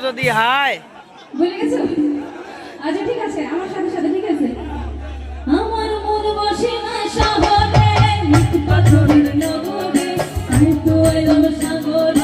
যদি হয় ভুলে গেছো? আচ্ছা ঠিক আছে, আমার সাথে সাথে ঠিক আছে। আমার মন বসে না শহরে, পাথরের নগরে, আমি তো এলাম সাগরে।